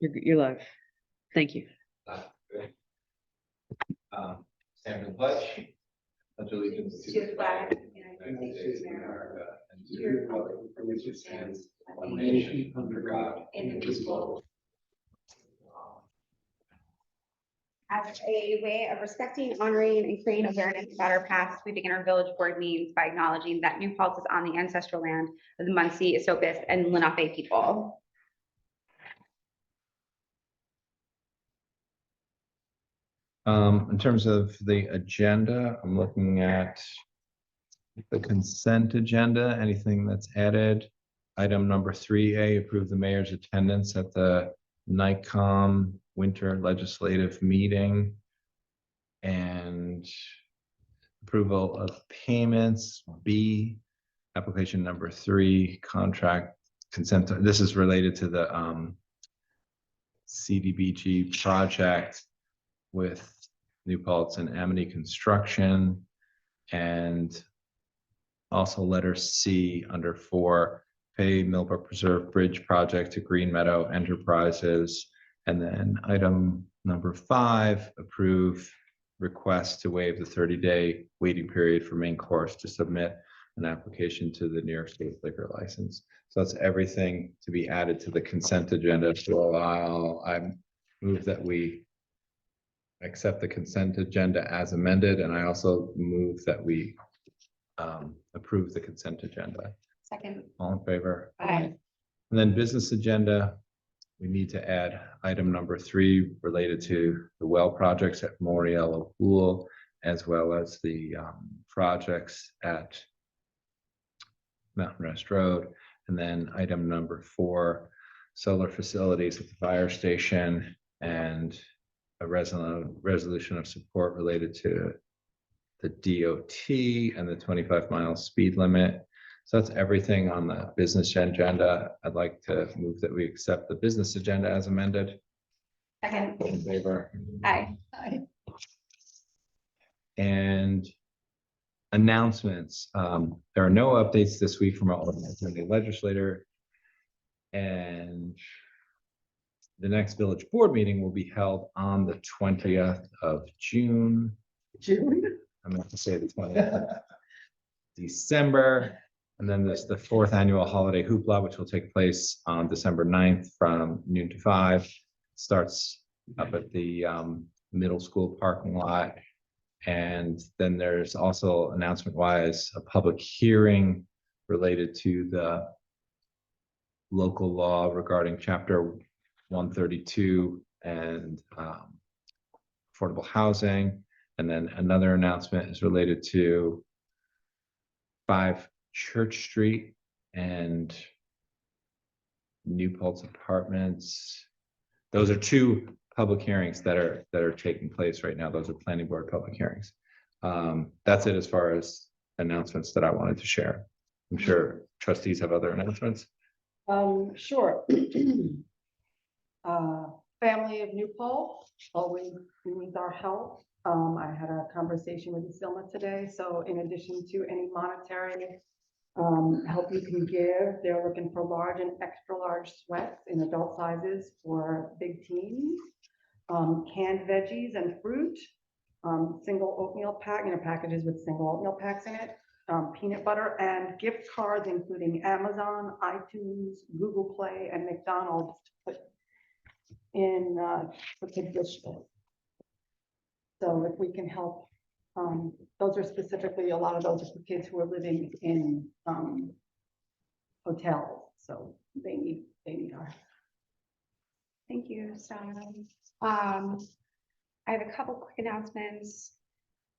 You're live. Thank you. Great. Stand for the pledge. Pledge allegiance to the flag of the United States of America and to the republic for which it stands, one nation under God, indivisible. As a way of respecting, honoring, and creating awareness about our past, we begin our village board meetings by acknowledging that New Paltz is on the ancestral land of the Munsee, Esopus, and Lenape people. In terms of the agenda, I'm looking at the consent agenda, anything that's added. Item number 3A, approve the mayor's attendance at the NICOM winter legislative meeting. And approval of payments. B, application number 3, contract consent. This is related to the CDBG project with New Paltz and Amity Construction. And also letter C under 4, pay Millbrook Preserve Bridge project to Green Meadow Enterprises. And then item number 5, approve request to waive the 30-day waiting period for main course to submit an application to the New York State liquor license. So that's everything to be added to the consent agenda. So I move that we accept the consent agenda as amended, and I also move that we approve the consent agenda. Second. All in favor? Aye. And then business agenda, we need to add item number 3 related to the well projects at Moriello Pool, as well as the projects at Mountain Rest Road. And then item number 4, solar facilities at the fire station, and a resolution of support related to the DOT and the 25-mile speed limit. So that's everything on the business agenda. I'd like to move that we accept the business agenda as amended. Second. In favor? Aye. Aye. And announcements. There are no updates this week from our the legislator. And the next village board meeting will be held on the 20th of June. I meant to say the 20th of December. And then there's the 4th annual holiday hoopla, which will take place on December 9th from noon to 5. Starts up at the middle school parking lot. And then there's also announcement wise a public hearing related to the local law regarding chapter 132 and affordable housing. And then another announcement is related to 5 Church Street and New Paltz Apartments. Those are 2 public hearings that are taking place right now. Those are planning board public hearings. That's it as far as announcements that I wanted to share. I'm sure trustees have other announcements. Sure. Family of New Paltz always needs our help. I had a conversation with Selma today. So in addition to any monetary help you can give, they're looking for large and extra large sweats in adult sizes for big teens, canned veggies and fruit, single oatmeal pack, packages with single oatmeal packs in it, peanut butter, and gift cards including Amazon, iTunes, Google Play, and McDonald's to put in for kids' wish list. So if we can help, those are specifically, a lot of those are for kids who are living in hotels, so they need our help. Thank you, Sarah. I have a couple quick announcements.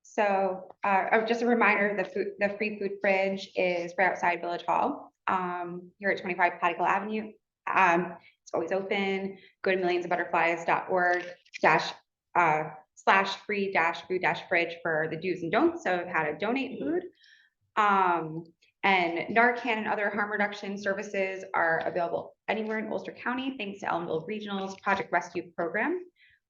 So just a reminder, the free food fridge is right outside Village Hall here at 25 Pottical Avenue. It's always open. Go to millionsofbutterflies.org /free-food-fridge for the do's and don'ts of how to donate food. And Narcan and other harm reduction services are available anywhere in Ulster County, thanks to Ellenville Regional's Project Rescue Program.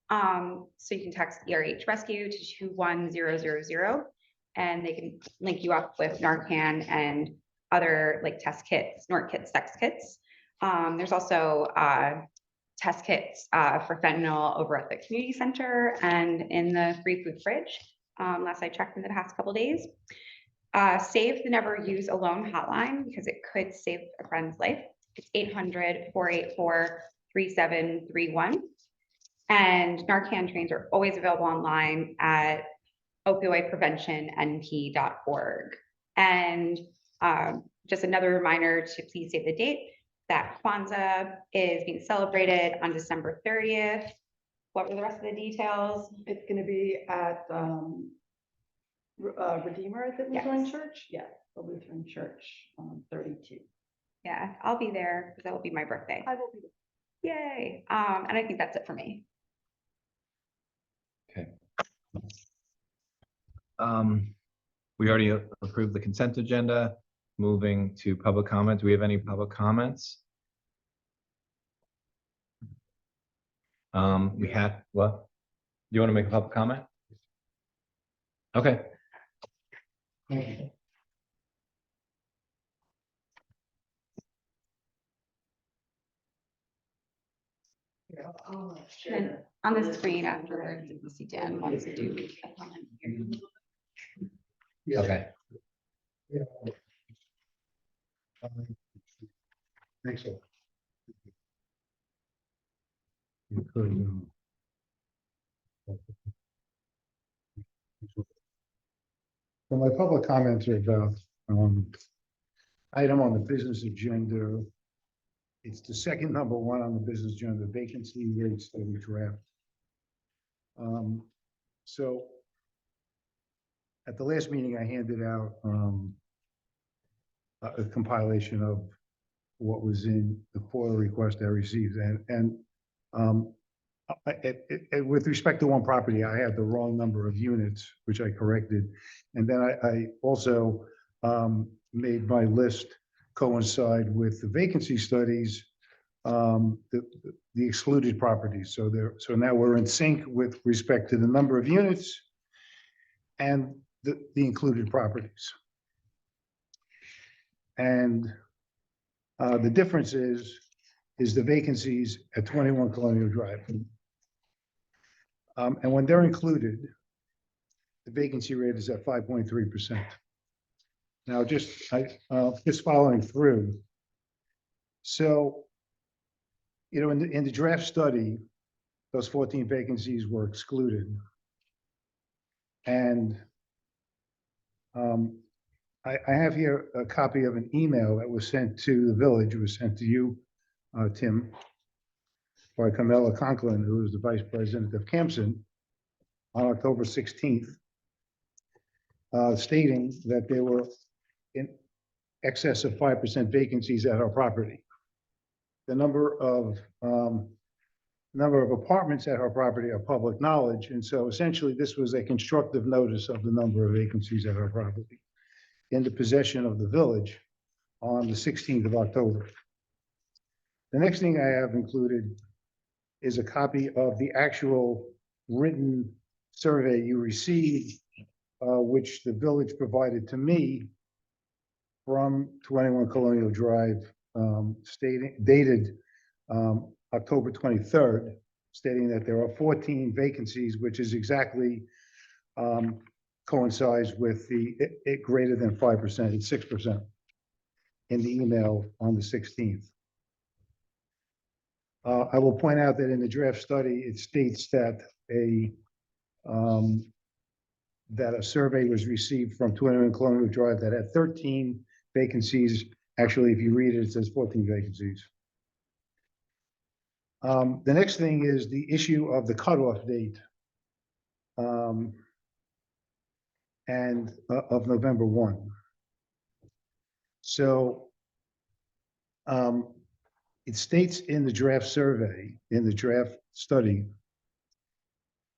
So you can text ERH Rescue to 21000, and they can link you up with Narcan and other like test kits, snort kits, sex kits. There's also test kits for fentanyl over at the community center and in the free food fridge. Last I checked in the past couple days. Save the Never Use Alone hotline because it could save a friend's life. It's 800-484-3731. And Narcan trains are always available online at opioidpreventionnp.org. And just another reminder to please save the date that Kwanzaa is being celebrated on December 30th. What were the rest of the details? It's gonna be at, Redeemer, is it Lutheran Yes. Church? Yes, the Lutheran Church, 32. Yeah, I'll be there because that will be my birthday. I will be there. Yay. And I think that's it for me. Okay. We already approved the consent agenda. Moving to public comment. Do we have any public comments? We had, what? Do you want to make a public comment? Okay. And on the screen afterwards, if you see Dan wants to do a comment here. Okay. Thanks. You could, So my public comments are about item on the business agenda. It's the second number one on the business agenda, vacancy rate study draft. So at the last meeting, I handed out a compilation of what was in the FOIL request I received, and with respect to one property, I had the wrong number of units, which I corrected. And then I also made my list coincide with the vacancy studies, the excluded properties. So now we're in sync with respect to the number of units and the included properties. And the difference is the vacancies at 21 Colonial Drive. And when they're included, the vacancy rate is at 5.3%. Now, just following through. So, in the draft study, those 14 vacancies were excluded. And I have here a copy of an email that was sent to the village. It was sent to you, Tim, by Camilla Conklin, who is the vice president of Campson, on October 16th, stating that there were in excess of 5% vacancies at our property. The number of apartments at our property are public knowledge, and so essentially this was a constructive notice of the number of vacancies at our property in the possession of the village on the 16th of October. The next thing I have included is a copy of the actual written survey you received, which the village provided to me from 21 Colonial Drive, dated October 23rd, stating that there are 14 vacancies, which is exactly coincides with the greater than 5%, it's 6% in the email on the 16th. I will point out that in the draft study, it states that a survey was received from 21 Colonial Drive that had 13 vacancies. Actually, if you read it, it says 14 vacancies. The next thing is the issue of the cutoff date and of November 1. So it states in the draft survey, in the draft study,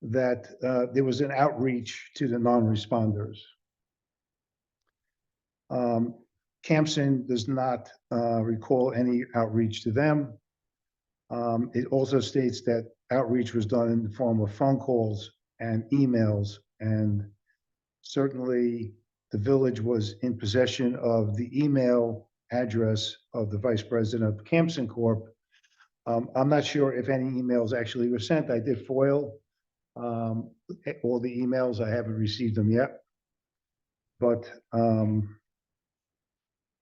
that there was an outreach to the non-responders. Campson does not recall any outreach to them. It also states that outreach was done in the form of phone calls and emails, and certainly the village was in possession of the email address of the vice president of Campson Corp., I'm not sure if any emails actually were sent. I did foil all the emails. I haven't received them yet. But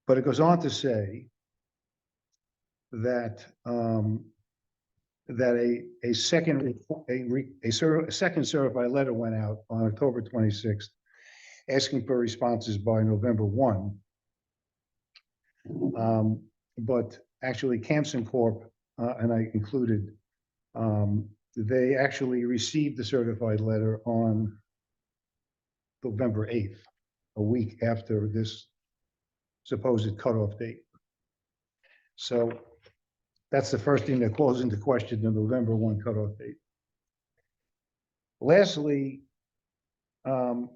it goes on to say that a second certified letter went out on October 26th, asking for responses by November 1. But actually, Campson Corp. And I included, they actually received the certified letter on November 8th, a week after this supposed cutoff date. So that's the first thing that calls into question the November 1 cutoff date. Lastly, I've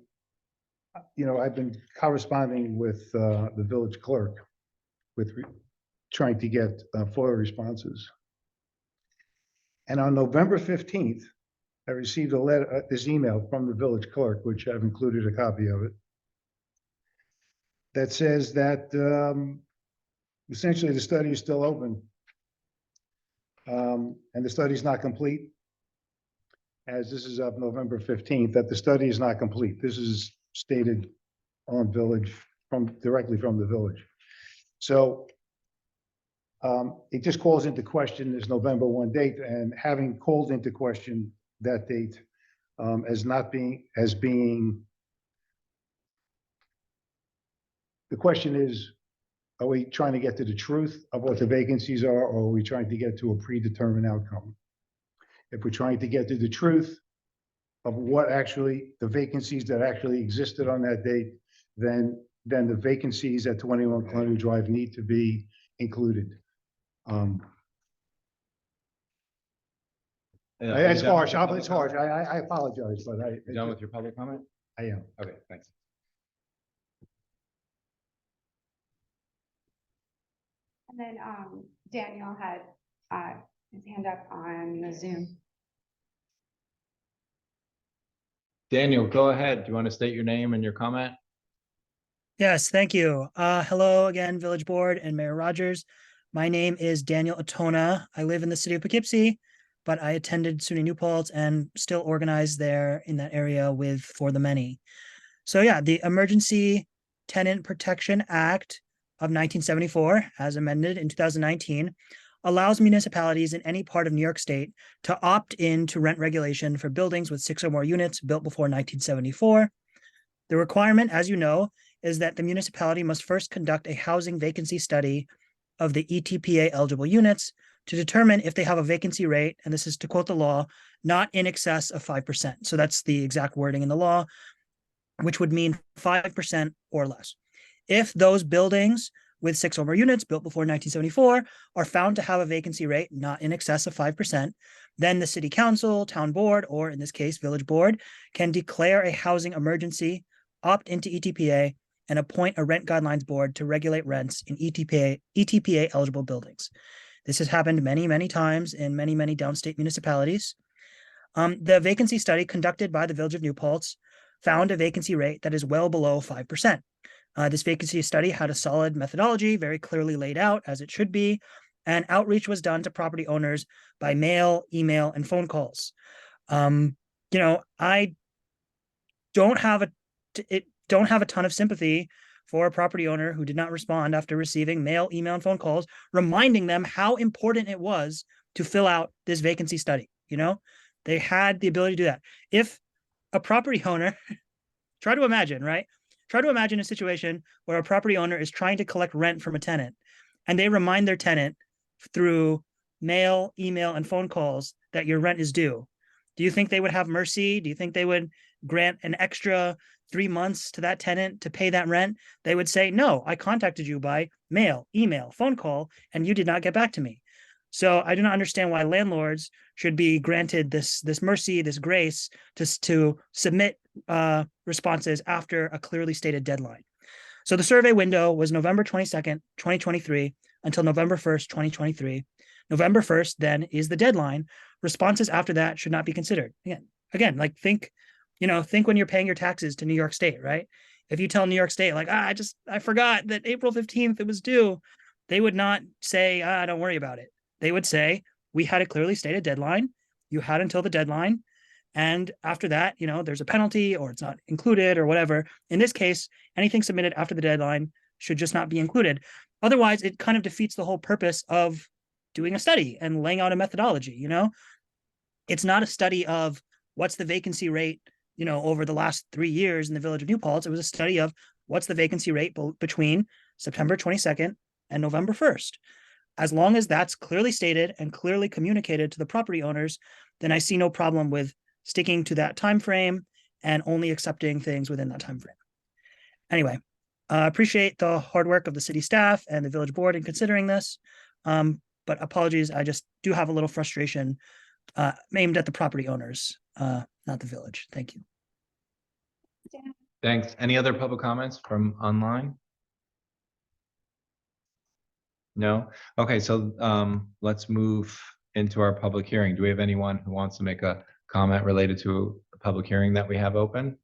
been corresponding with the village clerk with trying to get FOIA responses. And on November 15th, I received a letter, this email from the village clerk, which I've included a copy of it, that says that essentially the study is still open. And the study is not complete. As this is of November 15th, that the study is not complete. This is stated on village directly from the village. So it just calls into question this November 1 date, and having called into question that date the question is, are we trying to get to the truth of what the vacancies are, or are we trying to get to a predetermined outcome? If we're trying to get to the truth of what actually the vacancies that actually existed on that date, then the vacancies at 21 Colonial Drive need to be included. It's harsh. It's harsh. I apologize, but You done with your public comment? I am. Okay, thanks. And then Daniel had his hand up on the Zoom. Daniel, go ahead. Do you want to state your name and your comment? Yes, thank you. Hello again, Village Board and Mayor Rogers. My name is Daniel Atona. I live in the city of Poughkeepsie, but I attended SUNY New Paltz and still organize there in that area with For the Many. So yeah, the Emergency Tenant Protection Act of 1974, as amended in 2019, allows municipalities in any part of New York State to opt in to rent regulation for buildings with 6 or more units built before 1974. The requirement, as you know, is that the municipality must first conduct a housing vacancy study of the ETPA eligible units to determine if they have a vacancy rate, and this is to quote the law, not in excess of 5%. So that's the exact wording in the law, which would mean 5% or less. If those buildings with 6 or more units built before 1974 are found to have a vacancy rate not in excess of 5%, then the city council, town board, or in this case, village board, can declare a housing emergency, opt into ETPA, and appoint a rent guidelines board to regulate rents in ETPA eligible buildings. This has happened many, many times in many, many downstate municipalities. The vacancy study conducted by the Village of New Paltz found a vacancy rate that is well below 5%. This vacancy study had a solid methodology, very clearly laid out as it should be, and outreach was done to property owners by mail, email, and phone calls. I don't have a ton of sympathy for a property owner who did not respond after receiving mail, email, and phone calls, reminding them how important it was to fill out this vacancy study. They had the ability to do that. If a property owner, try to imagine, right? Try to imagine a situation where a property owner is trying to collect rent from a tenant, and they remind their tenant through mail, email, and phone calls that your rent is due. Do you think they would have mercy? Do you think they would grant an extra 3 months to that tenant to pay that rent? They would say, no, I contacted you by mail, email, phone call, and you did not get back to me. So I do not understand why landlords should be granted this mercy, this grace to submit responses after a clearly stated deadline. So the survey window was November 22nd, 2023 until November 1st, 2023. November 1st then is the deadline. Responses after that should not be considered. Again, like think when you're paying your taxes to New York State, right? If you tell New York State, like, I forgot that April 15th it was due, they would not say, don't worry about it. They would say, we had a clearly stated deadline. You had until the deadline. And after that, there's a penalty or it's not included or whatever. In this case, anything submitted after the deadline should just not be included. Otherwise, it kind of defeats the whole purpose of doing a study and laying out a methodology. It's not a study of what's the vacancy rate, over the last 3 years in the village of New Paltz. It was a study of what's the vacancy rate between September 22nd and November 1st. As long as that's clearly stated and clearly communicated to the property owners, then I see no problem with sticking to that time frame and only accepting things within that time frame. Anyway, appreciate the hard work of the city staff and the village board in considering this. But apologies, I just do have a little frustration aimed at the property owners, not the village. Thank you. Thanks. Any other public comments from online? No? Okay, so let's move into our public hearing. Do we have anyone who wants to make a comment related to the public hearing that we have open?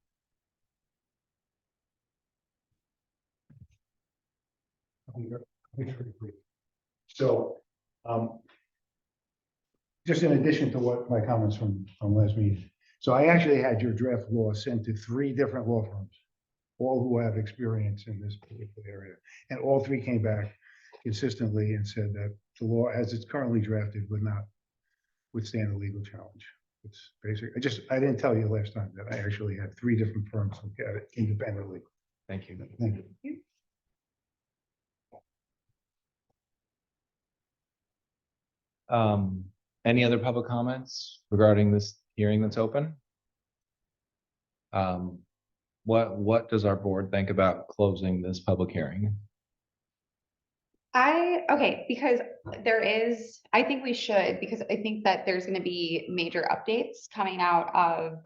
So, just in addition to what my comments from last meeting. So I actually had your draft law sent to 3 different law firms, all who have experience in this particular area. And all 3 came back consistently and said that the law as it's currently drafted would not withstand a legal challenge. It's basic. I didn't tell you last time that I actually had 3 different firms look at it independently. Thank you. Thank you. Any other public comments regarding this hearing that's open? What does our board think about closing this public hearing? Okay, because I think we should, because I think that there's gonna be major updates coming out of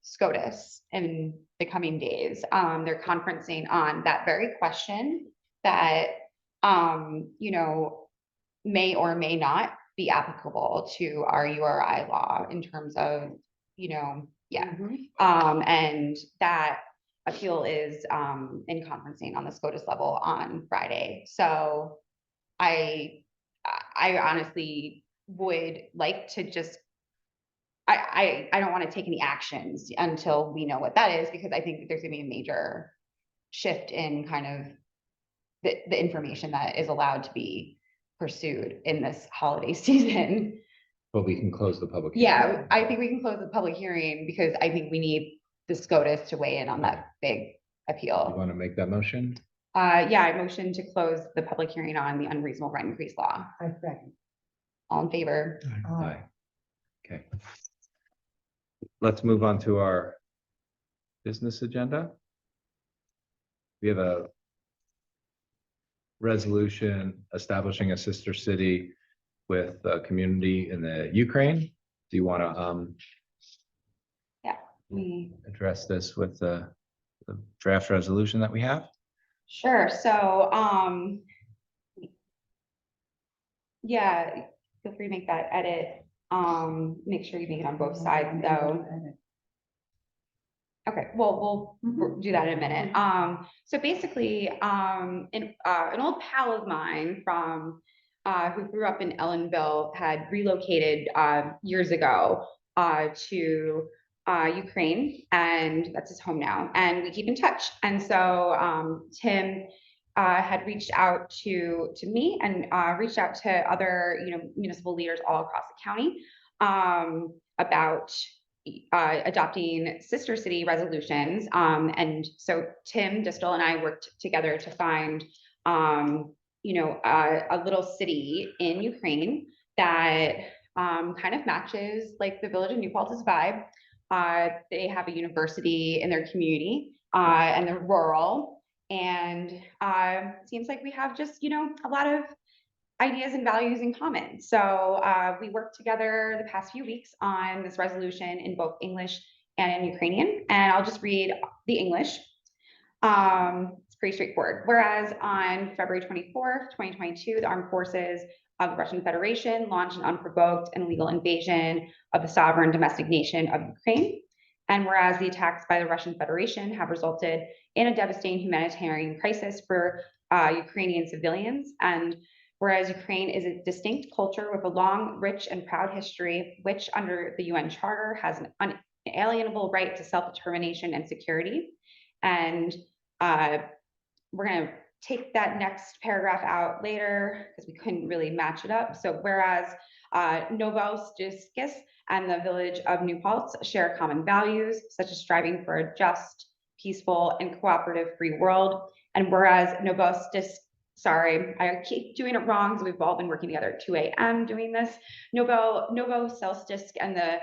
SCOTUS in the coming days. They're conferencing on that very question that, may or may not be applicable to our URI law in terms of, and that appeal is in conferencing on the SCOTUS level on Friday. So I honestly would like to just, I don't want to take any actions until we know what that is, because I think that there's gonna be a major shift in kind of the information that is allowed to be pursued in this holiday season. But we can close the public. Yeah, I think we can close the public hearing because I think we need the SCOTUS to weigh in on that big You appeal. want to make that motion? Yeah, I motion to close the public hearing on the unreasonable rent increase law. I second. All in favor? Aye. Okay. Let's move on to our business agenda. We have a resolution establishing a sister city with a community in the Ukraine. Do you want to address this with the draft resolution that we have? Sure. So, yeah, feel free to make that edit. Make sure you make it on both sides though. Okay, well, we'll do that in a minute. So basically, an old pal of mine from who grew up in Ellenville had relocated years ago to Ukraine, and that's his home now. And we keep in touch. And so Tim had reached out to me and reached out to other municipal leaders all across the county about adopting sister city resolutions. And so Tim Distel and I worked together to find a little city in Ukraine that kind of matches like the village of New Paltz's vibe. They have a university in their community and they're rural, and seems like we have just a lot of ideas and values in common. So we worked together the past few weeks on this resolution in both English and in Ukrainian, and I'll just read the English. It's pretty straightforward. Whereas on February 24th, 2022, the armed forces of the Russian Federation launched an unprovoked and illegal invasion of the sovereign domestic nation of Ukraine. And whereas the attacks by the Russian Federation have resulted in a devastating humanitarian crisis for Ukrainian civilians, and Whereas Ukraine is a distinct culture with a long, rich, and proud history, which under the UN Charter has an unalienable right to self-determination and security. And we're going to take that next paragraph out later because we couldn't really match it up. So whereas Novosibirsk and the village of New Paltz share common values, such as striving for a just, peaceful, and cooperative free world. And whereas Novosibirsk, sorry, I keep doing it wrong, so we've all been working together at 2 a.m. doing this. Novosibirsk and the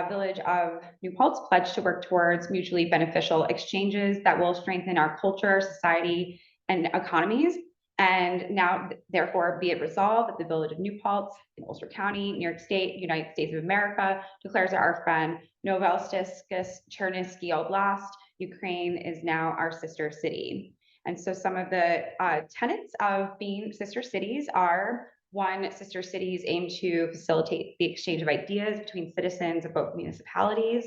village of New Paltz pledged to work towards mutually beneficial exchanges that will strengthen our culture, society, and economies. And now, therefore, be it resolved that the village of New Paltz in Ulster County, New York State, United States of America, declares that our friend Novosibirsk, Chernihiv Oblast, Ukraine is now our sister city. And so some of the tenets of being sister cities are: one, sister cities aim to facilitate the exchange of ideas between citizens of both municipalities.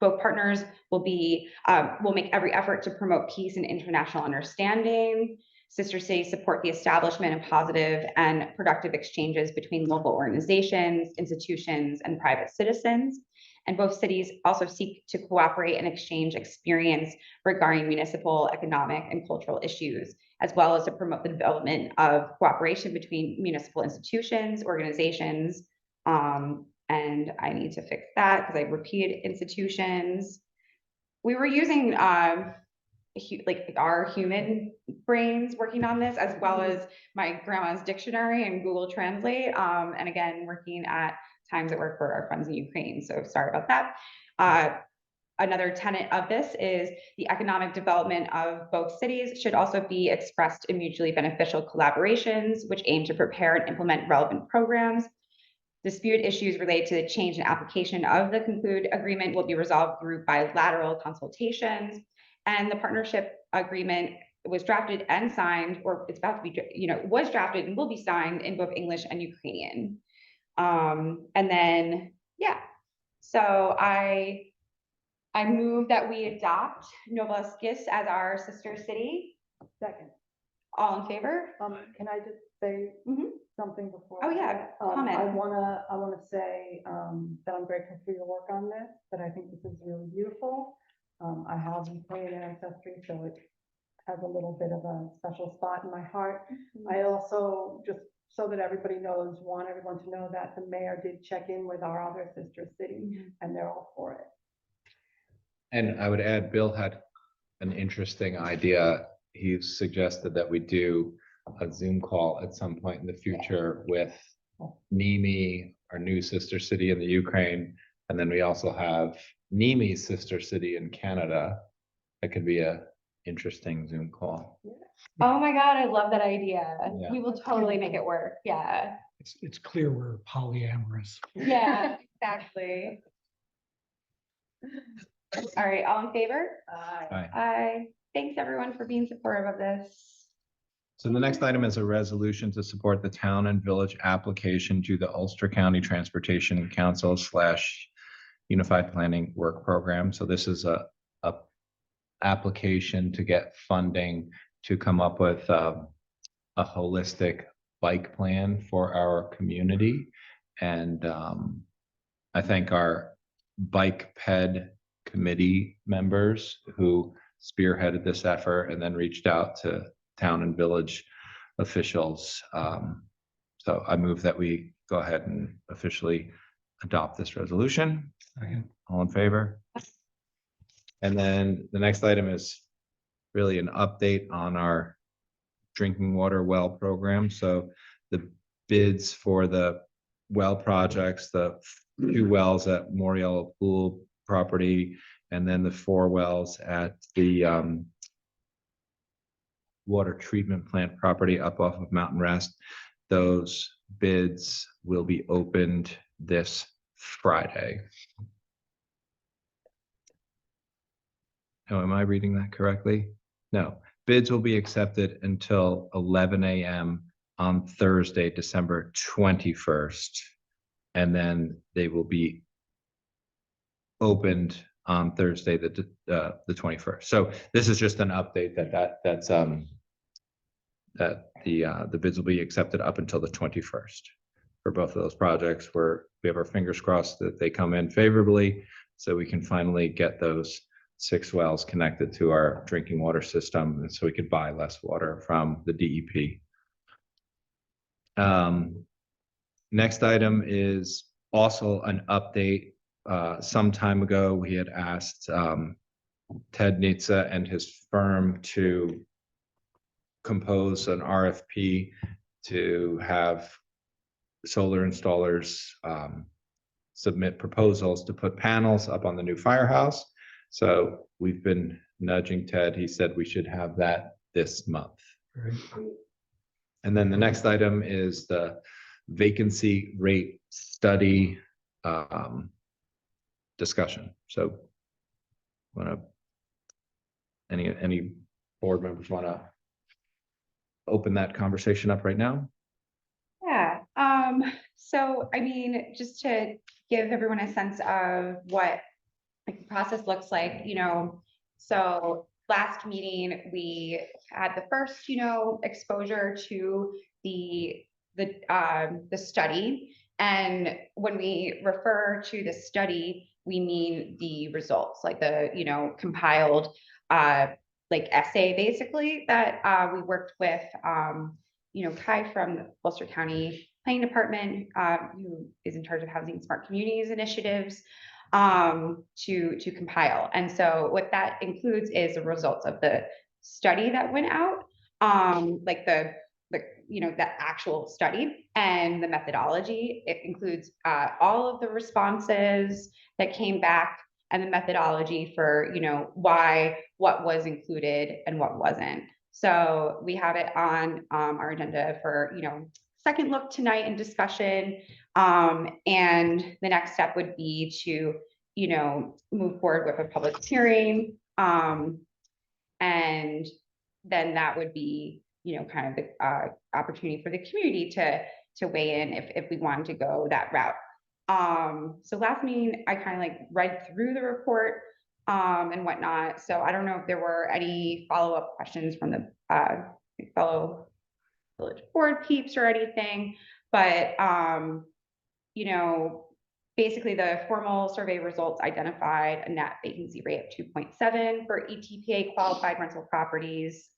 Both partners will make every effort to promote peace and international understanding. Sister cities support the establishment of positive and productive exchanges between local organizations, institutions, and private citizens. And both cities also seek to cooperate and exchange experience regarding municipal, economic, and cultural issues, as well as to promote the development of cooperation between municipal institutions, organizations, and I need to fix that because I repeated institutions. We were using like our human brains working on this, as well as my grandma's dictionary and Google Translate. And again, working at times at work for our friends in Ukraine. So sorry about that. Another tenet of this is the economic development of both cities should also be expressed in mutually beneficial collaborations, which aim to prepare and implement relevant programs. Dispute issues related to the change in application of the concluded agreement will be resolved through bilateral consultations. And the partnership agreement was drafted and signed, or it's about to be, was drafted and will be signed in both English and Ukrainian. And then, yeah, so I move that we adopt Novosibirsk as our sister city. Second. All in favor? Can I just say something before? Oh, yeah, comment. I wanna say, that I'm grateful for your work on this, that I think this is really beautiful. I have Ukrainian ancestry, so it has a little bit of a special spot in my heart. I also, just so that everybody knows, want everyone to know that the mayor did check in with our other sister city, and they're all for it. And I would add, Bill had an interesting idea. He suggested that we do a Zoom call at some point in the future with Nimi, our new sister city in the Ukraine. And then we also have Nimi's sister city in Canada. That could be a interesting Zoom call. Oh my God, I love that idea. Yeah. We will totally make it work. Yeah. It's clear we're polyamorous. Yeah, exactly. All right, all in favor? Aye. Aye. Thanks everyone for being supportive of this. So the next item is a resolution to support the town and village application to the Ulster County Transportation Council / Unified Planning Work Program. So this is a application to get funding to come up with a holistic bike plan for our community. And I thank our bike ped committee members who spearheaded this effort and then reached out to town and village officials. So I move that we go ahead and officially adopt this resolution. Second. All in favor? And then the next item is really an update on our drinking water well program. So the bids for the well projects, the 2 wells at Moriello Pool property, and then the 4 wells at the water treatment plant property up off of Mountain Rest. Those bids will be opened this Friday. Oh, am I reading that correctly? No, bids will be accepted until 11 a.m. on Thursday, December 21st. And then they will be opened on Thursday, the 21st. So this is just an update that the bids will be accepted up until the 21st for both of those projects, where we have our fingers crossed that they come in favorably, so we can finally get those 6 wells connected to our drinking water system, and so we could buy less water from the DEP. Next item is also an update. Some time ago, we had asked Ted Nitza and his firm to compose an RFP to have solar installers submit proposals to put panels up on the new firehouse. So we've been nudging Ted. He said we should have that this month. Right. And then the next item is the vacancy rate study discussion. So any board members want to open that conversation up right now? Yeah, so I mean, just to give everyone a sense of what like the process looks like, so last meeting, we had the first, exposure to the study. And when we refer to the study, we mean the results, like the, compiled like essay basically that we worked with Kai from the Ulster County Planning Department, who is in charge of Housing Smart Communities initiatives, to compile. And so what that includes is the results of the study that went out, like the actual study and the methodology. It includes all of the responses that came back and the methodology for, why, what was included and what wasn't. So we have it on our agenda for, second look tonight in discussion. And the next step would be to, move forward with a public hearing. And then that would be, kind of the opportunity for the community to weigh in if we wanted to go that route. So last meeting, I kind of like read through the report and whatnot. So I don't know if there were any follow-up questions from the fellow village board peeps or anything, but basically the formal survey results identified a net vacancy rate of 2.7 for ETPA qualified rental properties.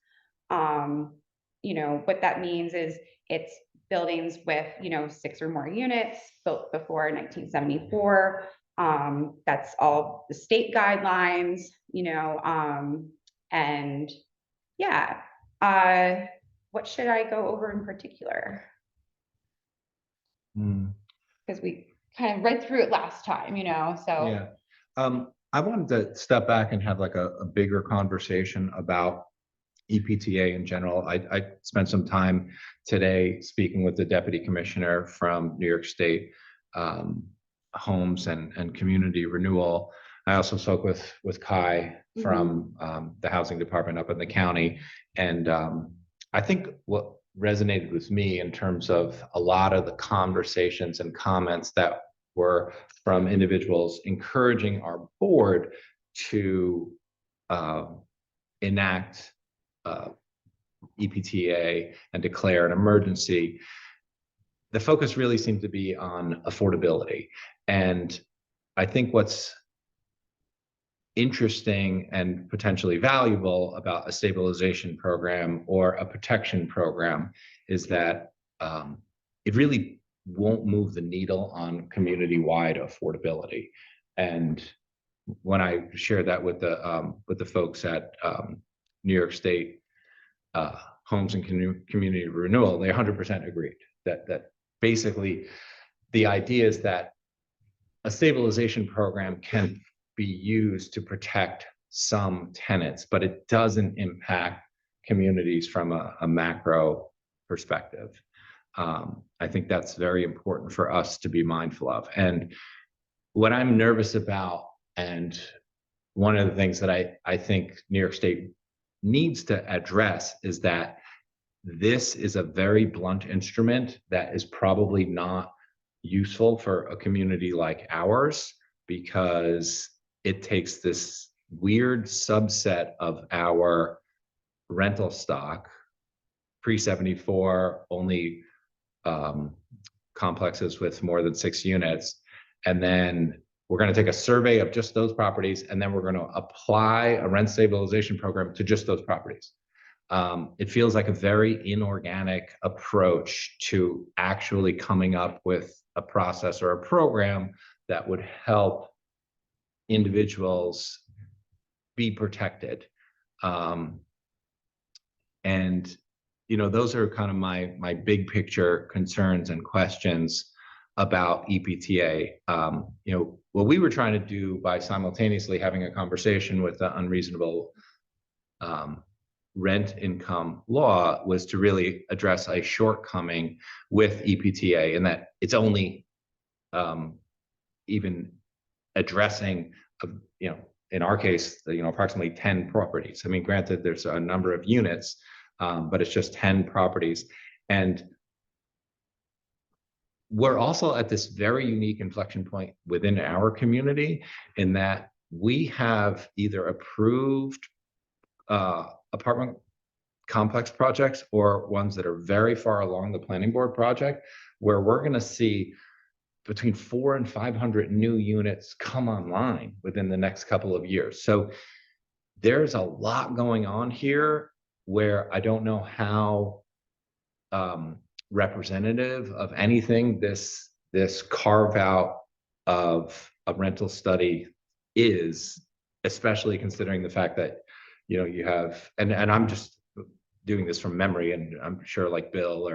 What that means is it's buildings with, 6 or more units built before 1974. That's all the state guidelines, and yeah. What should I go over in particular? Because we kind of read through it last time, so. Yeah. I wanted to step back and have like a bigger conversation about EPTA in general. I spent some time today speaking with the deputy commissioner from New York State Homes and Community Renewal. I also spoke with Kai from the housing department up in the county. And I think what resonated with me in terms of a lot of the conversations and comments that were from individuals encouraging our board to enact EPTA and declare an emergency. The focus really seemed to be on affordability. And I think what's interesting and potentially valuable about a stabilization program or a protection program is that it really won't move the needle on community-wide affordability. And when I shared that with the folks at New York State Homes and Community Renewal, they 100% agreed that basically the idea is that a stabilization program can be used to protect some tenants, but it doesn't impact communities from a macro perspective. I think that's very important for us to be mindful of. And what I'm nervous about, and one of the things that I think New York State needs to address, is that this is a very blunt instrument that is probably not useful for a community like ours, because it takes this weird subset of our rental stock, pre-74 only complexes with more than 6 units. And then we're going to take a survey of just those properties, and then we're going to apply a rent stabilization program to just those properties. It feels like a very inorganic approach to actually coming up with a process or a program that would help individuals be protected. And those are kind of my big picture concerns and questions about EPTA. What we were trying to do by simultaneously having a conversation with the unreasonable rent income law was to really address a shortcoming with EPTA, and that it's only even addressing, in our case, approximately 10 properties. I mean, granted, there's a number of units, but it's just 10 properties. And we're also at this very unique inflection point within our community in that we have either approved apartment complex projects or ones that are very far along the planning board project, where we're going to see between 400 and 500 new units come online within the next couple of years. So there's a lot going on here where I don't know how representative of anything this carve out of a rental study is, especially considering the fact that you have, and I'm just doing this from memory, and I'm sure like Bill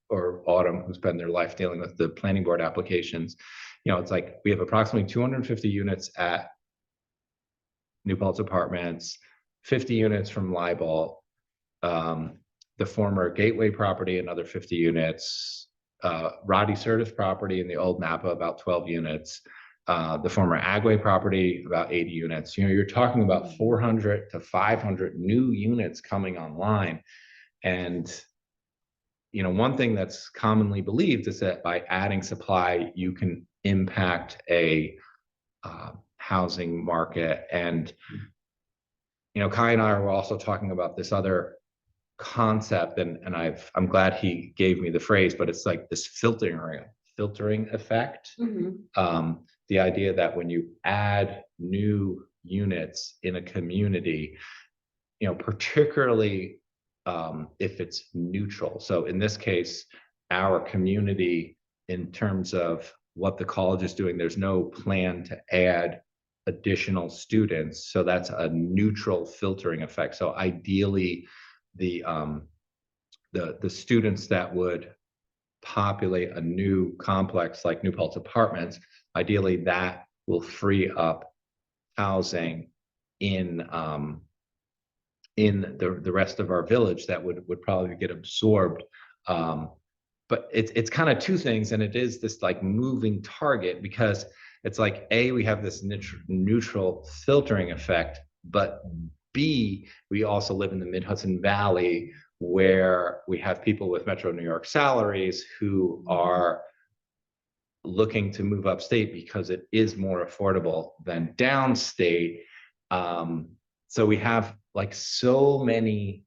or Autumn, who spend their life dealing with the planning board applications, it's like we have approximately 250 units at New Paltz Apartments, 50 units from Libel, the former Gateway property, another 50 units, Roddy Sertis property in the old Napa, about 12 units, the former Agway property, about 80 units. You're talking about 400 to 500 new units coming online. And one thing that's commonly believed is that by adding supply, you can impact a housing market. And Kai and I were also talking about this other concept, and I'm glad he gave me the phrase, but it's like this filtering effect. The idea that when you add new units in a community, particularly if it's neutral. So in this case, our community, in terms of what the college is doing, there's no plan to add additional students. So that's a neutral filtering effect. So ideally, the students that would populate a new complex like New Paltz Apartments, ideally that will free up housing in the rest of our village that would probably get absorbed. But it's kind of two things, and it is this like moving target, because it's like, A, we have this neutral filtering effect, but B, we also live in the Mid-Hudson Valley, where we have people with Metro New York salaries who are looking to move upstate because it is more affordable than downstate. So we have like so many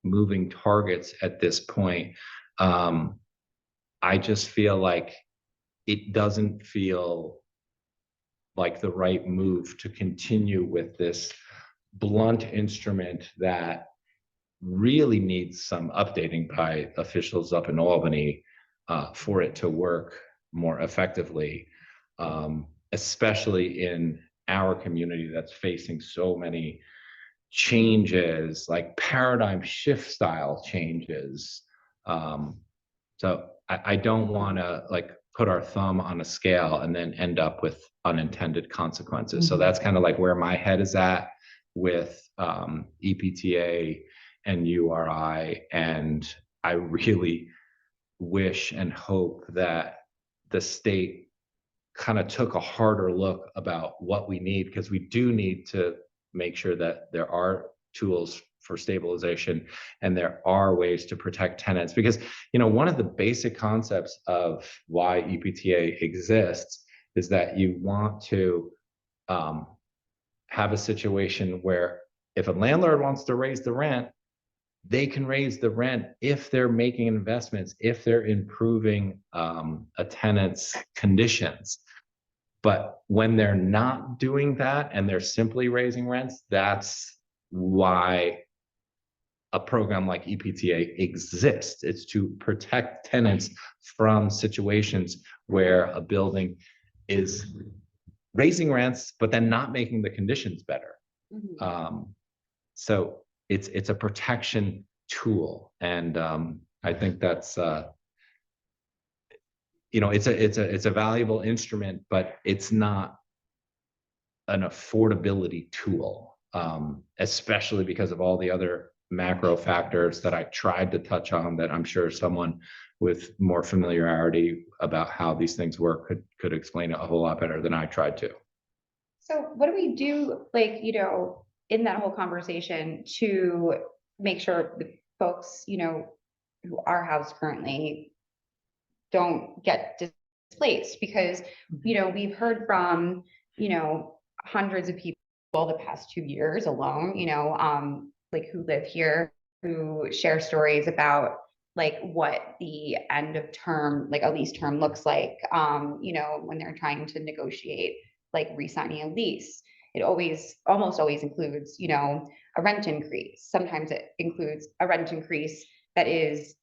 moving targets at this point. I just feel like it doesn't feel like the right move to continue with this blunt instrument that really needs some updating by officials up in Albany for it to work more effectively, especially in our community that's facing so many changes, like paradigm shift style changes. So I don't want to like put our thumb on a scale and then end up with unintended consequences. So that's kind of like where my head is at with EPTA and URI. And I really wish and hope that the state kind of took a harder look about what we need, because we do need to make sure that there are tools for stabilization and there are ways to protect tenants. Because one of the basic concepts of why EPTA exists is that you want to have a situation where if a landlord wants to raise the rent, they can raise the rent if they're making investments, if they're improving a tenant's conditions. But when they're not doing that and they're simply raising rents, that's why a program like EPTA exists. It's to protect tenants from situations where a building is raising rents, but then not making the conditions better. So it's a protection tool, and I think that's it's a valuable instrument, but it's not an affordability tool, especially because of all the other macro factors that I tried to touch on that I'm sure someone with more familiarity about how these things work could explain it a whole lot better than I tried to. So what do we do, like, in that whole conversation to make sure the folks, who are housed currently don't get displaced? Because, we've heard from, hundreds of people the past 2 years alone, like who live here, who share stories about like what the end of term, like a lease term looks like, when they're trying to negotiate like re-signing a lease. It almost always includes, a rent increase. Sometimes it includes a rent increase that is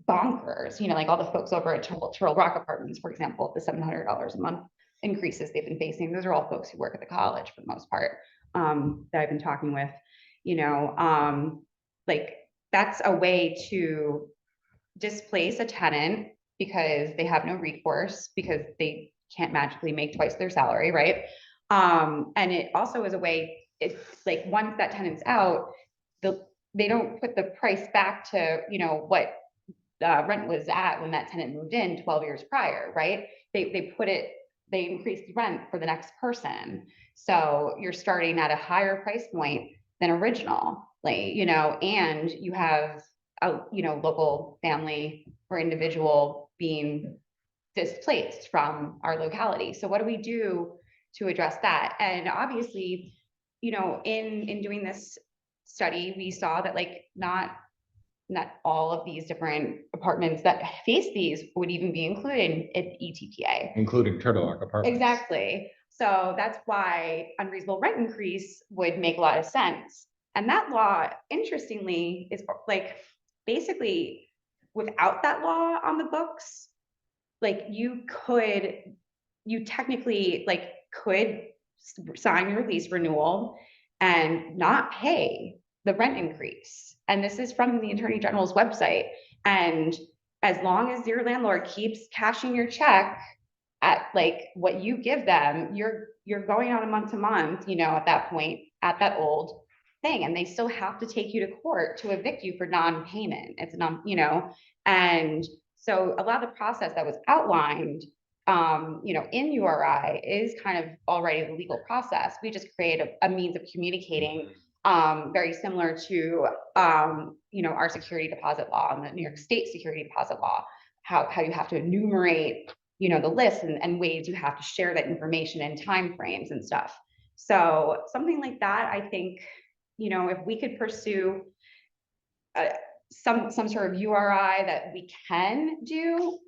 bonkers, like all the folks over at Turtle Rock Apartments, for example, the $700 a month increases they've been facing. Those are all folks who work at the college for the most part, that I've been talking with, like that's a way to displace a tenant because they have no recourse, because they can't magically make twice their salary, right? And it also is a way, it's like once that tenant's out, they don't put the price back to, what rent was at when that tenant moved in 12 years prior, right? They increase the rent for the next person. So you're starting at a higher price point than originally, and you have a, local family or individual being displaced from our locality. So what do we do to address that? And obviously, in doing this study, we saw that like not all of these different apartments that face these would even be included in ETPA. Including Turtle Rock Apartments. Exactly. So that's why unreasonable rent increase would make a lot of sense. And that law, interestingly, is like basically without that law on the books, like you technically like could sign your lease renewal and not pay the rent increase. And this is from the Attorney General's website. And as long as your landlord keeps cashing your check at like what you give them, you're going on a month to month, at that point, at that old thing. And they still have to take you to court to evict you for non-payment. It's and so a lot of the process that was outlined, in URI is kind of already the legal process. We just create a means of communicating, very similar to, our security deposit law and the New York State security deposit law, how you have to enumerate, the list and ways you have to share that information and timeframes and stuff. So something like that, I think, if we could pursue some sort of URI that we can do,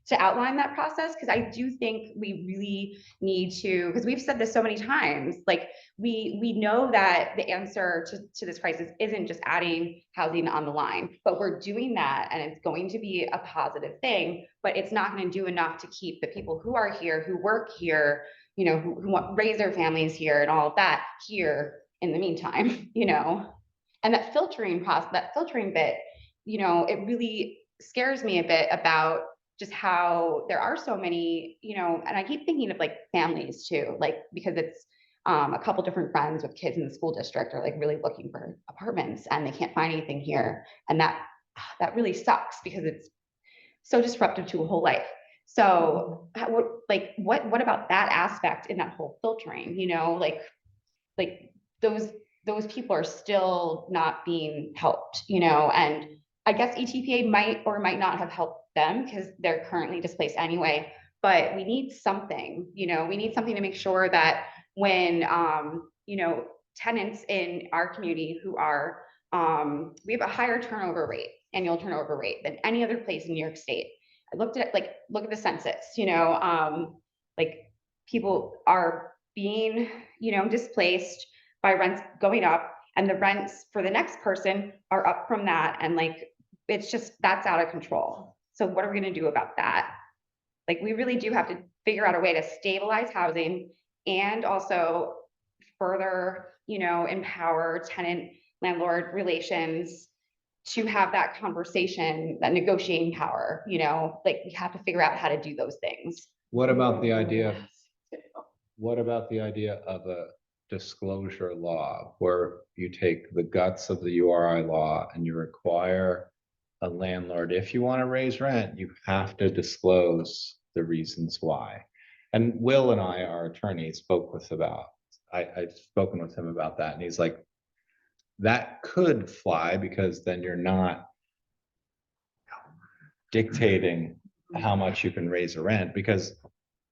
to outline that process, because I do think we really need to, because we've said this so many times, like we know that the answer to this crisis isn't just adding housing on the line, but we're doing that and it's going to be a positive thing, but it's not going to do enough to keep the people who are here, who work here, who want to raise their families here and all of that here in the meantime, and that filtering process, that filtering bit, it really scares me a bit about just how there are so many, and I keep thinking of like families too, like, because it's a couple different friends with kids in the school district are like really looking for apartments and they can't find anything here. And that really sucks because it's so disruptive to a whole life. So what about that aspect in that whole filtering, like those people are still not being helped, and I guess ETPA might or might not have helped them because they're currently displaced anyway, but we need something, we need something to make sure that when, tenants in our community who are, we have a higher turnover rate, annual turnover rate than any other place in New York State. I looked at like, look at the census, like people are being, displaced by rents going up, and the rents for the next person are up from that. And like, it's just, that's out of control. So what are we gonna do about that? Like, we really do have to figure out a way to stabilize housing and also further, empower tenant landlord relations to have that conversation, that negotiating power, like we have to figure out how to do those things. What about the idea of a disclosure law where you take the guts of the URI law and you require a landlord, if you want to raise rent, you have to disclose the reasons why. And Will and I, our attorney, I've spoken with him about that, and he's like, that could fly because then you're not dictating how much you can raise a rent, because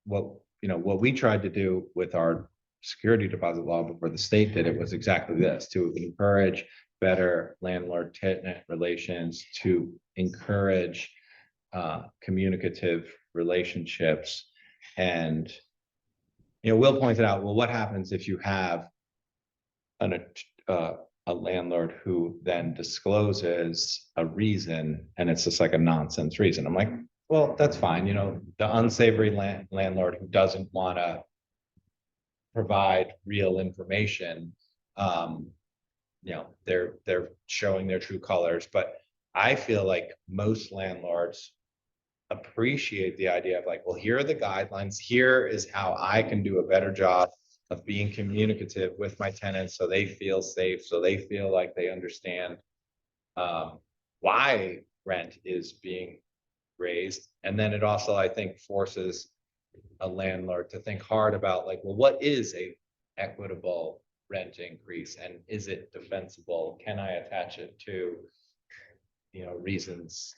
what we tried to do with our security deposit law before the state did it was exactly this, to encourage better landlord tenant relations, to encourage communicative relationships. And Will pointed out, well, what happens if you have a landlord who then discloses a reason and it's just like a nonsense reason? I'm like, well, that's fine. The unsavory landlord who doesn't want to provide real information, they're showing their true colors. But I feel like most landlords appreciate the idea of like, well, here are the guidelines. Here is how I can do a better job of being communicative with my tenants so they feel safe, so they feel like they understand why rent is being raised. And then it also, I think, forces a landlord to think hard about like, well, what is a equitable rent increase, and is it defensible? Can I attach it to reasons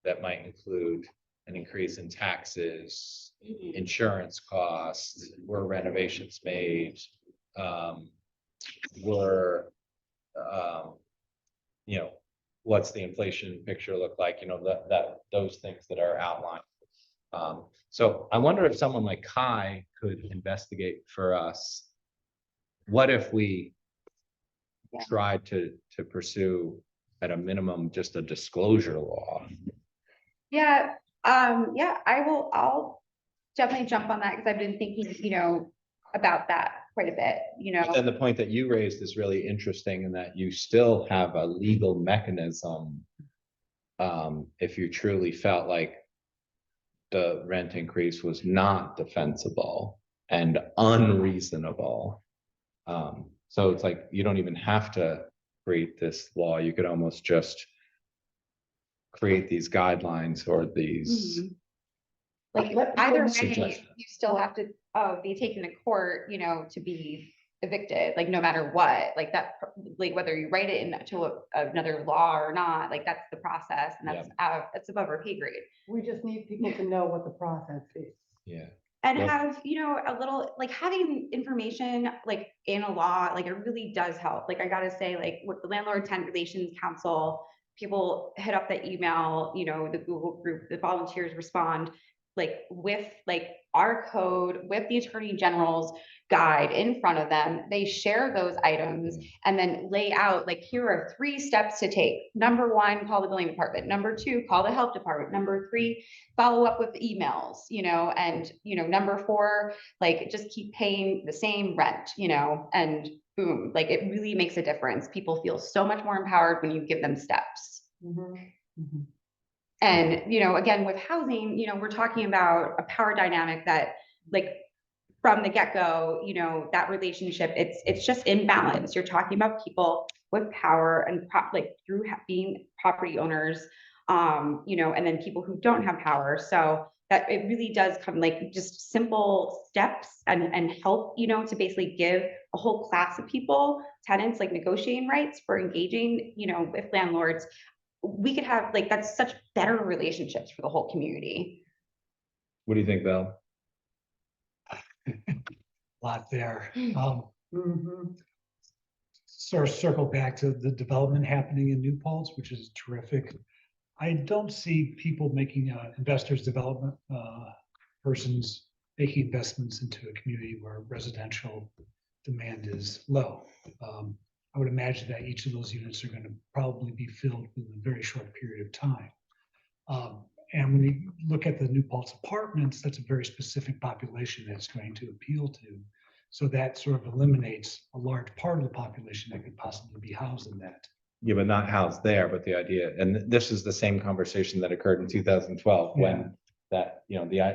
that might include an increase in taxes, insurance costs, were renovations made, what's the inflation picture look like, those things that are outlined. So I wonder if someone like Kai could investigate for us. What if we tried to pursue at a minimum just a disclosure law? Yeah, I'll definitely jump on that because I've been thinking, about that quite a bit, But then the point that you raised is really interesting, in that you still have a legal mechanism. If you truly felt like the rent increase was not defensible and unreasonable. So it's like, you don't even have to create this law. You could almost just create these guidelines or these. Like either way, Suggestions. you still have to be taken to court, to be evicted, like no matter what, like that, like whether you write it into another law or not, like that's the process, and that's above our pay grade. We just need people to know what the process is. Yeah. And Well- have, a little, like having information like in a law, like it really does help. Like I gotta say, like with the Landlord Tenant Relations Council, people hit up the email, the Google group, the volunteers respond, like with like our code, with the Attorney General's guide in front of them. They share those items and then lay out, like, here are 3 steps to take. Number 1, call the building department. Number 2, call the health department. Number 3, follow up with emails, and, number 4, like, just keep paying the same rent, and boom, like, it really makes a difference. People feel so much more empowered when you give them steps. And, again, with housing, we're talking about a power dynamic that, like, from the get-go, that relationship, it's just imbalance. You're talking about people with power and through being property owners, and then people who don't have power. So that it really does come like just simple steps and help, to basically give a whole class of people, tenants, like negotiating rights for engaging, with landlords. We could have that's such better relationships for the whole community. What do you think, Val? Lot there. sort of circle back to the development happening in New Paltz, which is terrific. I don't see people making, investors development, persons making investments into a community where residential demand is low. I would imagine that each of those units are going to probably be filled within a very short period of time. And when you look at the New Paltz apartments, that's a very specific population that it's going to appeal to. So that sort of eliminates a large part of the population that could possibly be housed in that. Yeah, but not housed there, but the idea, and this is the same conversation that occurred in 2012 when that,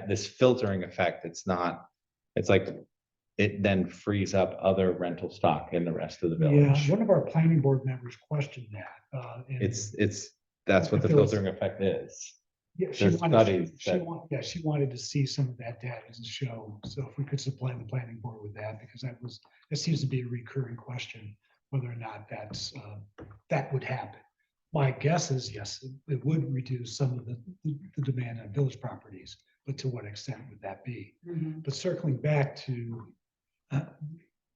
this filtering effect, it's like it then frees up other rental stock in the rest of the Yeah, village. one of our planning board members questioned that. And That's what the If there was- filtering effect is. yeah, there's studies that- she wanted to see some of that data as a show. So if we could supply the planning board with that, because that seems to be a recurring question, whether or not that would happen. My guess is yes, it would reduce some of the demand on village properties, but to what extent would that be? But circling back to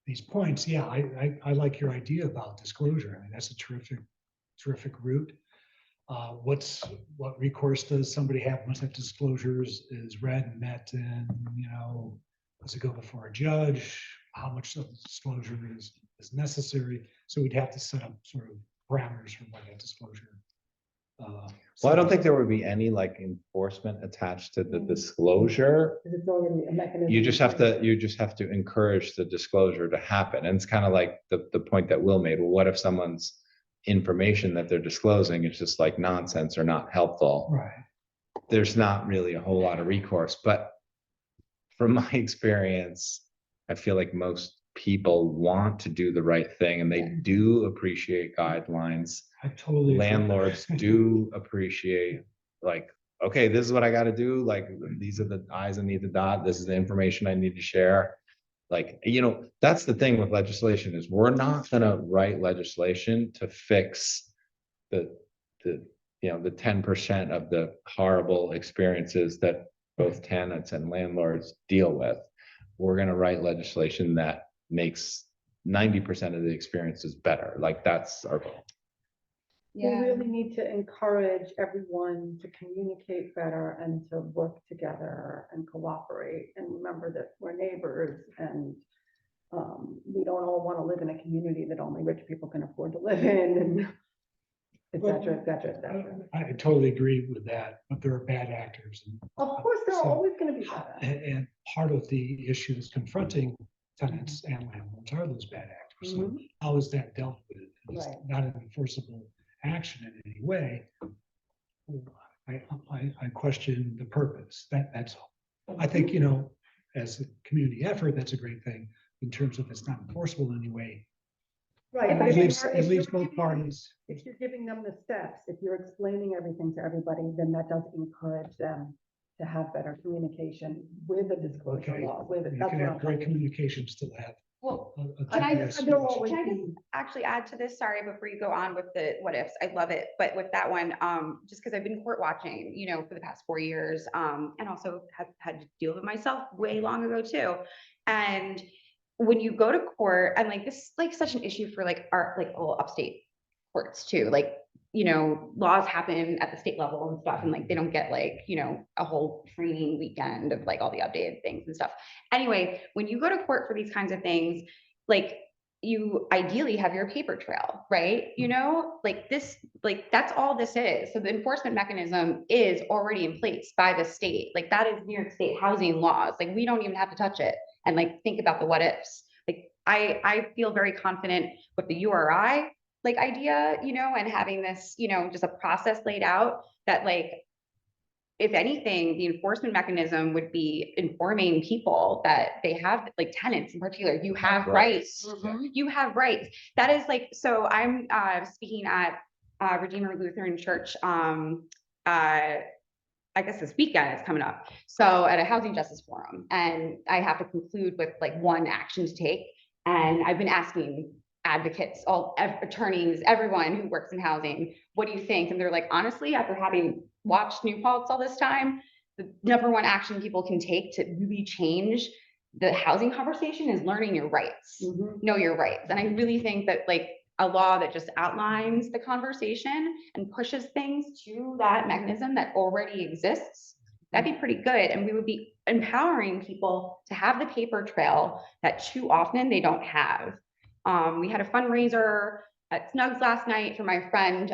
these points, yeah, I like your idea about disclosure. I mean, that's a terrific route. What recourse does somebody have once that disclosure is read and met, and does it go before a judge? How much of the disclosure is necessary? So we'd have to set up sort of parameters for what that disclosure. Well, I don't think there would be any like enforcement attached to the disclosure. It's already a mechanism. You just have to encourage the disclosure to happen. And it's kind of like the point that Will made. Well, what if someone's information that they're disclosing is just like nonsense or not helpful? Right. There's not really a whole lot of recourse, but from my experience, I feel like most people want to do the right thing and they do appreciate guidelines. I totally agree. Landlords do appreciate, like, okay, this is what I got to do. Like, these are the I's I need to dot. This is the information I need to share. Like, that's the thing with legislation is we're not going to write legislation to fix the 10% of the horrible experiences that both tenants and landlords deal with. We're going to write legislation that makes 90% of the experiences better. Like, that's our goal. We really need to encourage everyone to communicate better and to work together and cooperate, and remember that we're neighbors, and we don't all want to live in a community that only rich people can afford to live in, and et cetera, et cetera, et cetera. I totally agree with that, but there are bad actors. Of course, there are So- always going to be bad. And part of the issues confronting tenants and landlords are those bad actors. So Mhm. how is that dealt with? It's Right. not an enforceable action in any way. I question the purpose. That's all. I think, as a community effort, that's a great thing in terms of it's not enforceable in any way. Right. If but I if may- you're- It if leaves you're both giving- parties. If you're giving them the steps, if you're explaining everything to everybody, then that does encourage them to have better communication with the disclosure Okay. law, with it. You That's can what have I'm great saying. communication, still have. Well, a Can I- GPS There'll solution. always Can I be- just actually add to this? Sorry, before you go on with the what ifs, I love it. But with that one, just because I've been court watching, for the past 4 years, and also have had to deal with it myself way long ago too. And when you go to court, and like this is like such an issue for like our like all upstate courts too. Like, laws happen at the state level and stuff, and like they don't get like, a whole training weekend of like all the updated things and stuff. Anyway, when you go to court for these kinds of things, like you ideally have your paper trail, right? Like this, like that's all this is. So the enforcement mechanism is already in place by the state. Like that is New York State housing laws. Like we don't even have to touch it and like think about the what ifs. Like I feel very confident with the URI like idea, and having this, just a process laid out that like, if anything, the enforcement mechanism would be informing people that they have, like tenants in particular, you have rights. Mhm. You have rights. That is like, so I'm speaking at Redeemer Lutheran Church. I guess this weekend it's coming up. So at a housing justice forum, and I have to conclude with like one action to take. And I've been asking advocates, attorneys, everyone who works in housing, what do you think? And they're like, honestly, after having watched New Paltz all this time, the number one action people can take to really change the housing conversation is learning your rights. Mhm. Know your rights. And I really think that like a law that just outlines the conversation and pushes things to that mechanism that already exists, that'd be pretty good. And we would be empowering people to have the paper trail that too often they don't have. We had a fundraiser at Snugs last night for my friend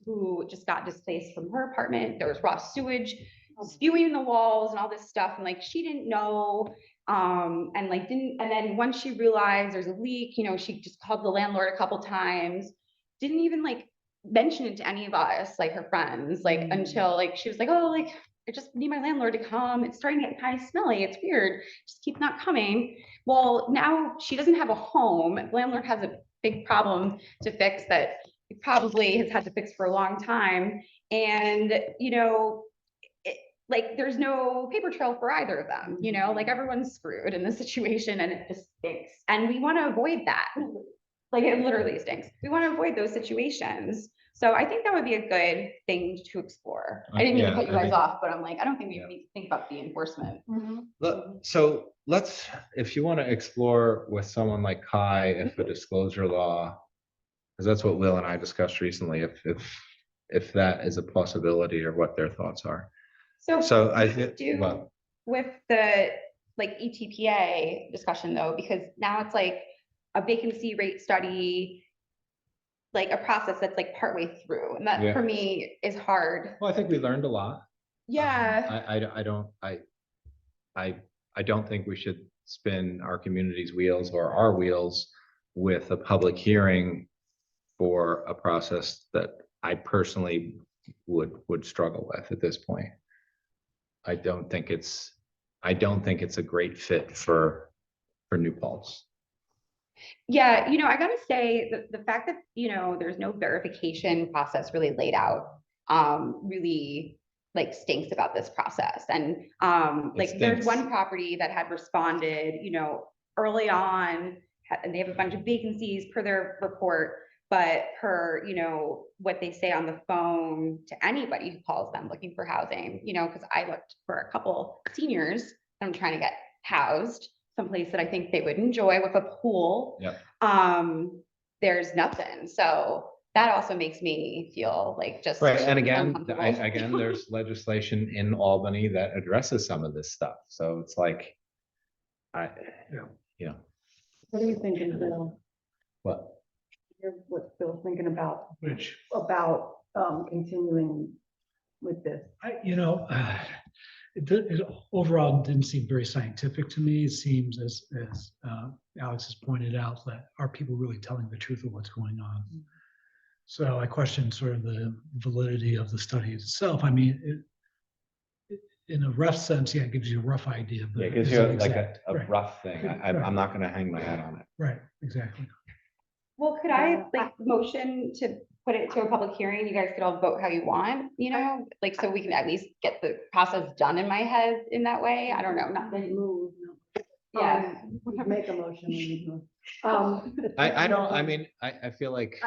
who just got displaced from her apartment. There was raw sewage spewing in the walls and all this stuff. And like, she didn't know, and like, and then once she realized there's a leak, you know, she just called the landlord a couple times, didn't even like mention it to any of us, like her friends, like until like, she was like, oh, like, I just need my landlord to come. It's starting to get kind of smelly. It's weird. Just keep not coming. Well, now she doesn't have a home. The landlord has a big problem to fix that he probably has had to fix for a long time. And, you know, like there's no paper trail for either of them, you know, like everyone's screwed in this situation and it just stinks. And we want to avoid that. Like it literally stinks. We want to avoid those situations. So I think that would be a good thing to explore. I didn't mean to cut you guys off, but I'm like, I don't think we need to think about the enforcement. So let's, if you want to explore with someone like Kai, if a disclosure law, because that's what Will and I discussed recently, if that is a possibility or what their thoughts are. So I do well, with the like ETPA discussion though, because now it's like a vacancy rate study, like a process that's like partway through, and that Yeah. for me is hard. well, I think we learned a lot. Yeah. I don't think we should spin our community's wheels or our wheels with a public hearing for a process that I personally would struggle with at this point. I don't think it's a great fit for New Paltz. Yeah, you know, I gotta say the fact that, you know, there's no verification process really laid out, really like stinks about this process. And like there's one property that had responded, you know, early on, and they have a bunch of vacancies per their report, but per, you know, what they say on the phone to anybody who calls them looking for housing, you know, because I looked for a couple seniors that I'm trying to get housed someplace that I think they would enjoy with a pool. Yep. There's nothing. So that also makes me feel like just right. And again, uncomfortable. there's legislation in Albany that addresses some of this stuff. So it's like, you know, What are you thinking, Bill? what? What's Bill thinking about Which, continuing with this? it overall didn't seem very scientific to me. It seems as Alex has pointed out, that are people really telling the truth of what's going on? So I question sort of the validity of the study itself. I mean, in a rough sense, yeah, it gives you a rough idea. But It gives is you it like exact? a Right. rough thing. I'm not going to hang my hat on it. Right, exactly. Well, could I like motion to put it to a public hearing? You guys could all vote how you want, you know, like, so we can at least get the process done in my head in that way. I don't know, not They move. Yeah. Make a motion. when you move. I don't, I mean, I feel like,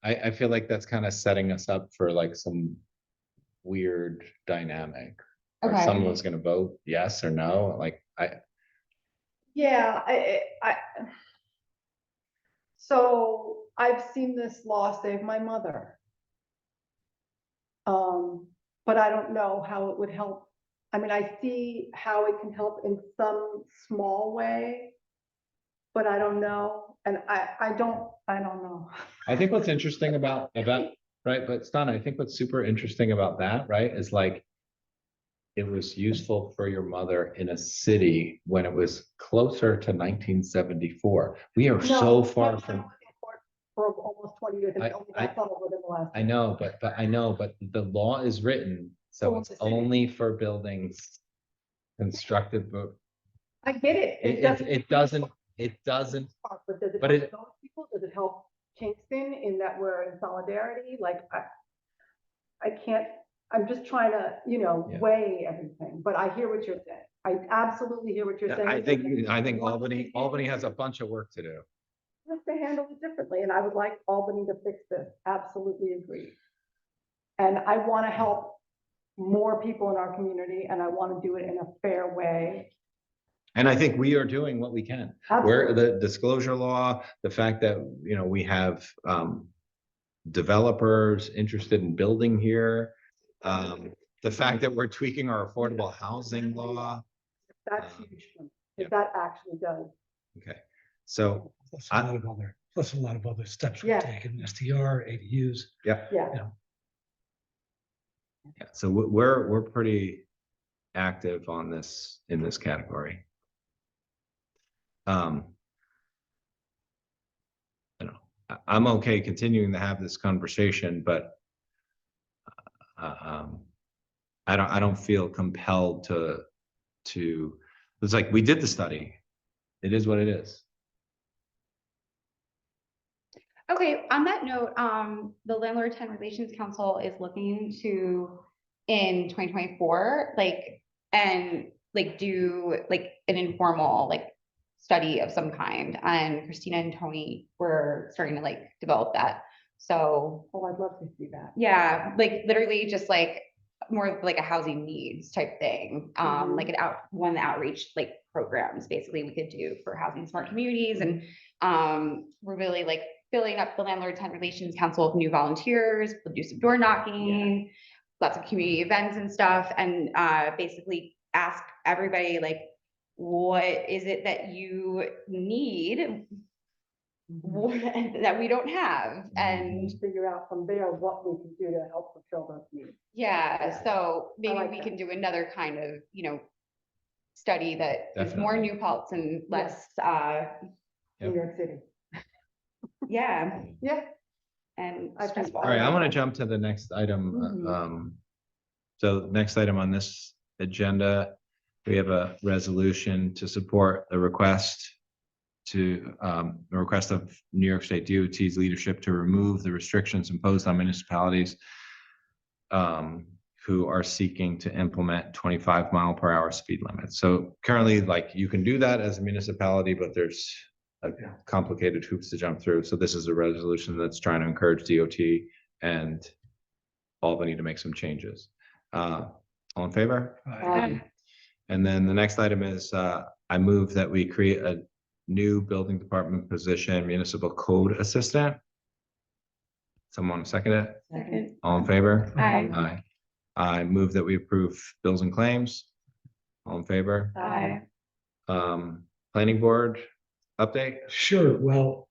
I feel like that's kind of setting us up for like some weird dynamic. Or Okay. someone's gonna vote yes or no, like Yeah, so I've seen this law save my mother. But I don't know how it would help. I mean, I see how it can help in some small way, but I don't know. And I don't know. I think what's interesting about, right, but Stan, I think what's super interesting about that, right, is like, it was useful for your mother in a city when it was closer to 1974. We are so far from. For almost 20 years, and I- it only got settled within the last. I know, but the law is written, so For it's the city. only for buildings constructed, but I get it. it doesn't, But does it but help it- those people? Does it help Kingston in that we're in solidarity? Like, I can't, I'm just trying to, Yeah. weigh everything, but I hear what you're saying. I absolutely hear what you're saying. I think Albany has a bunch of work to do. Have to handle it differently, and I would like Albany to fix this. Absolutely agree. And I want to help more people in our community, and I want to do it in a fair way. And I think we are doing what we can. Where the disclosure law, the fact that, you know, we have developers interested in building here. The fact that we're tweaking our affordable housing law. That's huge, yeah. if that actually does. Okay, so, Plus a lot of other steps we've Yeah. taken, STR, ADUs. yeah, Yeah, yeah, so we're pretty active on this, in this category. You know, I'm okay continuing to have this conversation, but I don't feel compelled to, it's like, we did the study. It is what it is. Okay, on that note, the Landlord Tenant Relations Council is looking to, in 2024, do like an informal, study of some kind, and Christina and Tony were starting to develop that. So, oh, I'd love to see that. yeah, literally just more like a housing needs type thing. Mhm. One of the outreach programs basically we could do for housing smart communities. And we're really filling up the Landlord Tenant Relations Council with new volunteers. We'll do some door knocking, lots of community events and stuff, and basically ask everybody what is it that you need that we don't have? And Figure out from there what we can do to help fulfill those needs. yeah, so maybe like we that. can do another kind of, study that is more Definitely. New Paltz and less, New York City. yeah, Yeah. and I think- stressful. All right, I want to jump to the next item. Mhm. So next item on this agenda, we have a resolution to support the request of New York State DOT's leadership to remove the restrictions imposed on municipalities who are seeking to implement 25-mile-per-hour speed limits. So currently, you can do that as a municipality, but there's complicated hoops to jump through. So this is a resolution that's trying to encourage DOT and Albany to make some changes. All in favor? And then the next item is, I move that we create a new building department position, municipal code assistant. Someone second it? Second. All in favor? Aye. Aye. I move that we approve bills and claims. All in favor? Aye. Planning board update? Sure, well,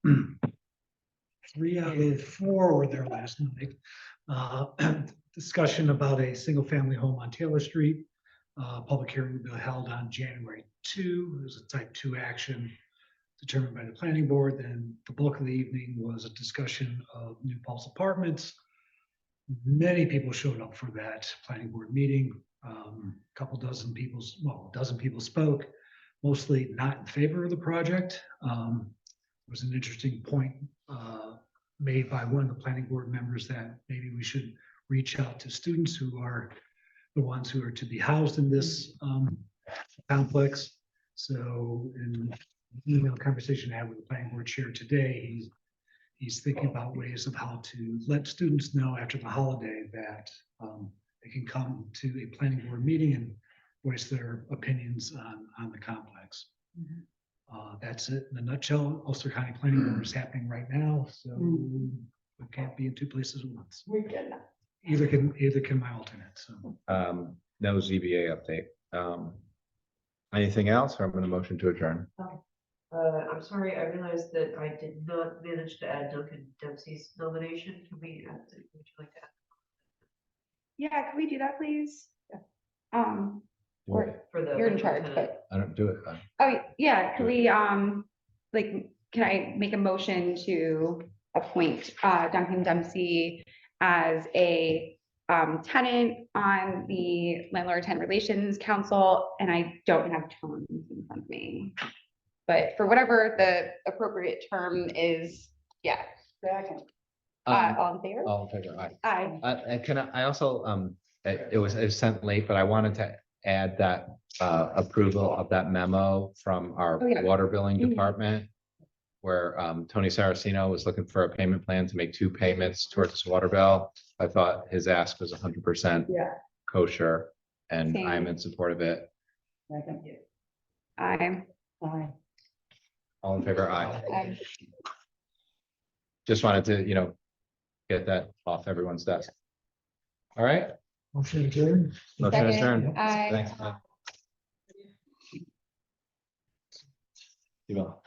3 out of 4 were there last night. Discussion about a single-family home on Taylor Street. Public hearing will be held on January 2. It was a type 2 action determined by the planning board. Then the bulk of the evening was a discussion of New Paltz Apartments. Many people showed up for that planning board meeting. Dozen people spoke, mostly not in favor of the project. There was an interesting point made by one of the planning board members that maybe we should reach out to students who are the ones who are to be housed in this complex. So in an email conversation I had with the planning board chair today, he's thinking about ways of how to let students know after the holiday that they can come to a planning board meeting and voice their opinions on the complex. That's it in a nutshell. Ulster County Planning Board is happening right now, so we can't be in 2 places at once. We get that. Either can my alternate, so. No ZBA update. Anything else? Or I'm going to motion to adjourn. I'm sorry, I realized that I did not manage to add Duncan Dempsey's nomination. Would you like to add? Yeah, can we do that, please? Or For the you're in charge, lieutenant? but, I don't do it. oh, yeah, can we, can I make a motion to appoint Duncan Dempsey as a tenant on the Landlord Tenant Relations Council? And I don't have terms in front of me, but for whatever the appropriate term is, yeah. Second. All in favor? All in favor? Aye. Aye. I also, it was sent late, but I wanted to add that approval of that memo from our Oh, yeah. water billing Mhm. department, where Tony Saraceno was looking for a payment plan to make 2 payments towards his water bill. I thought his ask was 100% Yeah. kosher, and Same. I'm in support of it. Second. Aye. Aye. All in favor? Aye. Aye. Just wanted to, get that off everyone's desk. All right, Motion adjourned. motion Second. adjourned. Aye. Thanks. You will.